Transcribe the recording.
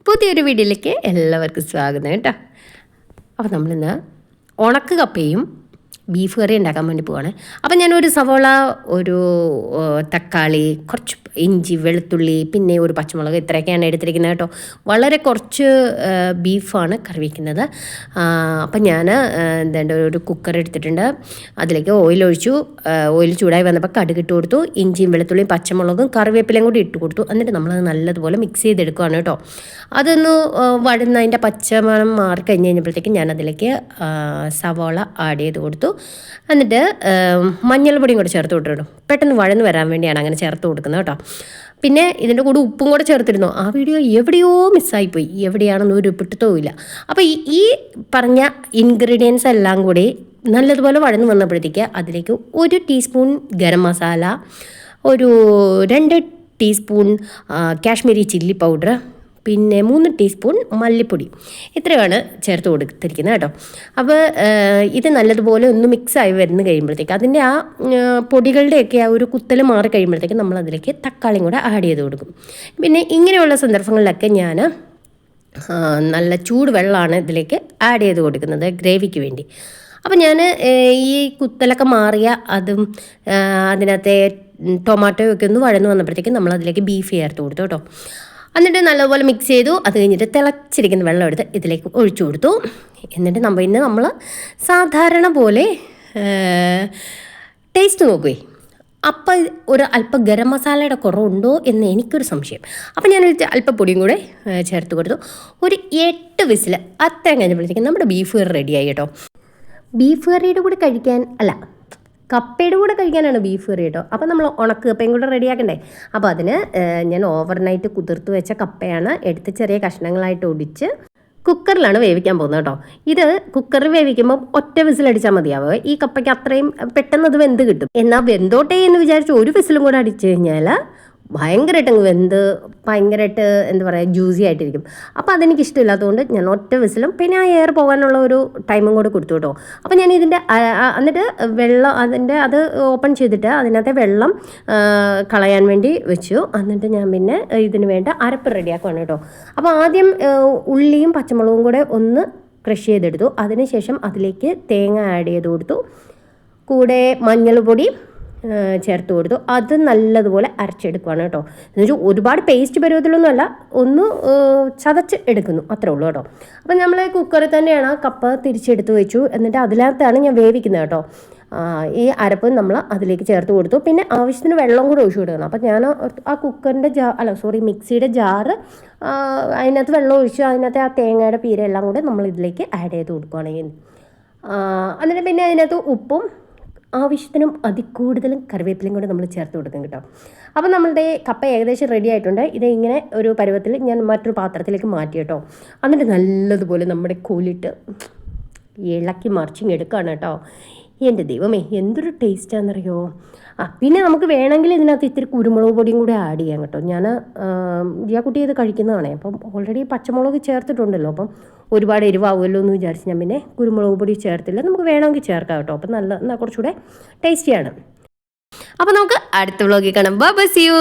പുതിയൊരു വീഡിയോയിലേക്ക് എല്ലാവർക്കും സ്വാഗതം കേട്ടോ. അപ്പോൾ നമ്മളിന്ന് ഉണക്ക് കപ്പയും ബീഫ് കറി ഉണ്ടാക്കാൻ വേണ്ടി പോവാണ്. അപ്പം ഞാനൊരു സവോള, ഒരു തക്കാളി, കുറച്ച് ഇഞ്ചി, വെളുത്തുള്ളി, പിന്നെ ഒരു പച്ചമുളക്, ഇത്രയൊക്കെയാണ് എടുത്തിരിക്കുന്നത് കേട്ടോ. വളരെ കുറച്ച് ബീഫാണ് കറി വയ്ക്കുന്നത്. അപ്പം ഞാൻ എന്താണ്ട് ഒരു കുക്കർ എടുത്തിട്ടുണ്ട്. അതിലേക്ക് ഓയിൽ ഒഴിച്ചു. ഓയിൽ ചൂടായി വന്നപ്പോൾ കടുക് ഇട്ട് കൊടുത്തു. ഇഞ്ചിയും വെളുത്തുള്ളിയും പച്ചമുളകും കറിവേപ്പിലയും കൂടി ഇട്ട് കൊടുത്തു. എന്നിട്ട് നമ്മളത് നല്ലതുപോലെ മിക്സ് ചെയ്തെടുക്കുകയാണ് കേട്ടോ. അതൊന്ന് വഴുന്ന അതിൻ്റെ പച്ചമണം മാറി കഴിഞ്ഞ് കഴിഞ്ഞപ്പോഴത്തേക്കും ഞാനതിലേക്ക് സവോള ആഡ് ചെയ്ത് കൊടുത്തു. എന്നിട്ട് മഞ്ഞൾപ്പൊടിയും കൂടെ ചേർത്ത് കൊടുത്തിടും. പെട്ടെന്ന് വഴന്ന് വരാൻ വേണ്ടിയാണ് അങ്ങനെ ചേർത്ത് കൊടുക്കുന്നത് കേട്ടോ. പിന്നെ ഇതിൻ്റെ കൂടെ ഉപ്പും കൂടെ ചേർത്തിരുന്നു. ആ വീഡിയോ എവിടെയോ മിസ്സായിപ്പോയി, എവിടെയാണെന്ന് ഒരു പിടുത്തവുമില്ല. അപ്പോൾ ഈ പറഞ്ഞ ഇൻഗ്രീഡിയൻസ് എല്ലാം കൂടി നല്ലതുപോലെ വഴന്ന് വന്നപ്പോഴത്തേക്ക് അതിലേക്ക് 1 ടീസ്പൂൺ ഗരം മസാല, ഒരു 2 ടീസ്പൂൺ കാശ്മീരി ചില്ലി പൗഡർ, പിന്നെ 3 ടീസ്പൂൺ മല്ലിപ്പൊടി, ഇത്രയാണ് ചേർത്ത് കൊടുത്തിരിക്കുന്നത് കേട്ടോ. അപ്പോൾ ഇത് നല്ലതുപോലെ ഒന്ന് മിക്സായി വരുന്ന കഴിയുമ്പോഴത്തേക്ക് അതിൻ്റെ ആ പൊടികളുടെയൊക്കെ ആ ഒരു കുത്തൽ മാറി കഴിയുമ്പോഴത്തേക്ക് നമ്മളതിലേക്ക് തക്കാളിയും കൂടെ ആഡ് ചെയ്ത് കൊടുക്കും. പിന്നെ ഇങ്ങനെയുള്ള സന്ദർഭങ്ങളിലൊക്കെ ഞാൻ നല്ല ചൂട് വെള്ളമാണ് ഇതിലേക്ക് ആഡ് ചെയ്ത് കൊടുക്കുന്നത് ഗ്രേവിക്ക് വേണ്ടി. അപ്പോൾ ഞാൻ ഈ കുത്തലൊക്കെ മാറിയ അതും അതിനകത്തെ ടൊമാറ്റോയൊക്കെ ഒന്ന് വഴന്ന് വന്നപ്പോഴത്തേക്കും നമ്മളതിലേക്ക് ബീഫ് ചേർത്ത് കൊടുത്തു കേട്ടോ. എന്നിട്ട് നല്ലപോലെ മിക്സ് ചെയ്തു. അത് കഴിഞ്ഞിട്ട് തിളച്ചിരിക്കുന്ന വെള്ളം എടുത്ത് ഇതിലേക്ക് ഒഴിച്ചു കൊടുത്തു. എന്നിട്ട് നമ്മൾ സാധാരണ പോലെ ടേസ്റ്റ് നോക്കുകയെ. അപ്പം ഒരു അല്പം ഗരം മസാലയുടെ കുറവുണ്ടോ എന്ന് എനിക്കൊരു സംശയം. അപ്പം ഞാനൊരു അല്പപ്പൊടിയും കൂടെ ചേർത്ത് കൊടുത്തു. ഒരു 8 വിസിൽ അത്രയും കഴിഞ്ഞപ്പോഴത്തേക്കും നമ്മുടെ ബീഫ് കറി റെഡിയായി കേട്ടോ. ബീഫ് കറിയുടെ കൂടെ കഴിക്കാൻ കപ്പയുടെ കൂടെ കഴിക്കാനാണ് ബീഫ് കറി കേട്ടോ. അപ്പോൾ നമ്മൾ ഉണക്ക് കപ്പയും കൂടെ റെഡിയാക്കണ്ടേ. അപ്പോൾ അതിന് ഞാൻ ഓവർനൈറ്റ് കുതിർത്ത് വെച്ച കപ്പയാണ് എടുത്ത് ചെറിയ കഷ്ണങ്ങളായിട്ട് ഒടിച്ച് കുക്കറിലാണ് വേവിക്കാൻ പോകുന്നത് കേട്ടോ. ഇത് കുക്കറിൽ വേവിക്കുമ്പോൾ ഒറ്റ വിസിലടിച്ചാൽ മതിയാവുക. ഈ കപ്പയ്ക്ക് അത്രയും പെട്ടെന്ന് അത് വെന്ത് കിട്ടും. എന്നാൽ വെന്തോട്ടേ എന്ന് വിചാരിച്ച് ഒരു വിസിലും കൂടെ അടിച്ചു കഴിഞ്ഞാൽ ഭയങ്കരമായിട്ട് അങ്ങ് വെന്ത് ഭയങ്കരമായിട്ട് എന്താ പറയുക ജ്യൂസി ആയിട്ടിരിക്കും. അപ്പോൾ അതെനിക്ക് ഇഷ്ടമില്ലാത്തതുകൊണ്ട് ഞാൻ ഒറ്റ വിസിലും പിന്നെ ആ എയർ പോകാനുള്ള ഒരു ടൈമും കൂടെ കൊടുത്തു കേട്ടോ. അപ്പോൾ ഞാൻ ഇതിൻ്റെ എന്നിട്ട് വെള്ളം അത് ഓപ്പൺ ചെയ്തിട്ട് അതിനകത്തെ വെള്ളം കളയാൻ വേണ്ടി വെച്ചു. എന്നിട്ട് ഞാൻ പിന്നെ ഇതിന് വേണ്ട അരപ്പ് റെഡിയാക്കുവാണ് കേട്ടോ. അപ്പോൾ ആദ്യം ഉള്ളിയും പച്ചമുളകും കൂടെ ഒന്ന് ക്രഷ് ചെയ്തെടുത്തു. അതിനുശേഷം അതിലേക്ക് തേങ്ങ ആഡ് ചെയ്ത് കൊടുത്തു. കൂടെ മഞ്ഞൾപ്പൊടി ചേർത്ത് കൊടുത്തു. അത് നല്ലതുപോലെ അരച്ചെടുക്കുകയാണ് കേട്ടോ. എന്നുവെച്ചാൽ ഒരുപാട് പേസ്റ്റ് പരുവത്തിലൊന്നുമല്ല, ഒന്ന് ചതച്ച് എടുക്കുന്നു, അത്രേ ഉള്ളൂ കേട്ടോ. അപ്പം നമ്മൾ കുക്കറിൽ തന്നെയാണ് കപ്പ തിരിച്ചെടുത്ത് വെച്ചു. എന്നിട്ട് അതിനകത്താണ് ഞാൻ വേവിക്കുന്നത് കേട്ടോ. ഈ അരപ്പ് നമ്മൾ അതിലേക്ക് ചേർത്ത് കൊടുത്തു. പിന്നെ ആവശ്യത്തിന് വെള്ളം കൂടെ ഒഴിച്ചു കൊടുക്കണം. അപ്പം ഞാൻ ആ കുക്കറിൻ്റെ മിക്സിയുടെ ജാറ് അതിനകത്ത് വെള്ളം ഒഴിച്ചു അതിനകത്ത് ആ തേങ്ങയുടെ പീര എല്ലാം കൂടെ നമ്മൾ ഇതിലേക്ക് ആഡ് ചെയ്ത് കൊടുക്കുകയാണെങ്കിൽ എന്നിട്ട് പിന്നെ അതിനകത്ത് ഉപ്പും ആവശ്യത്തിനും കൂടുതലും കറിവേപ്പിലയും കൂടെ നമ്മൾ ചേർത്ത് കൊടുക്കും കേട്ടോ. അപ്പോൾ നമ്മളുടെ കപ്പ ഏകദേശം റെഡി ആയിട്ടുണ്ട്. ഇത് ഇങ്ങനെ ഒരു പരുവത്തിൽ ഞാൻ മറ്റൊരു പാത്രത്തിലേക്ക് മാറ്റി കേട്ടോ. എന്നിട്ട് നല്ലതുപോലെ നമ്മുടെ കോലിട്ട് ഇളക്കി മറിച്ചിങ് എടുക്കുകയാണ് കേട്ടോ. എൻ്റെ ദൈവമേ എന്തൊരു ടേസ്റ്റാണെന്നറിയോ. പിന്നെ നമുക്ക് വേണമെങ്കിൽ ഇതിനകത്ത് ഇത്തിരി കുരുമുളക് പൊടിയും കൂടെ ആഡ് ചെയ്യാം കേട്ടോ. ഞാൻ കുട്ടി ഇത് കഴിക്കുന്നതാണേ. അപ്പം ഓൾറെഡി പച്ചമുളക് ചേർത്തിട്ടുണ്ടല്ലോ, അപ്പം ഒരുപാട് എരിവാകുമല്ലോ എന്ന് വിചാരിച്ച് ഞാൻ പിന്നെ കുരുമുളക് പൊടി ചേർത്തില്ല. നമുക്ക് വേണമെങ്കിൽ ചേർക്കാം കേട്ടോ. അപ്പം കുറച്ചുകൂടെ ടേസ്റ്റിയാണ്. അപ്പോൾ നമുക്ക് അടുത്ത വ്ളോഗിൽ കാണാം. Bye, see U.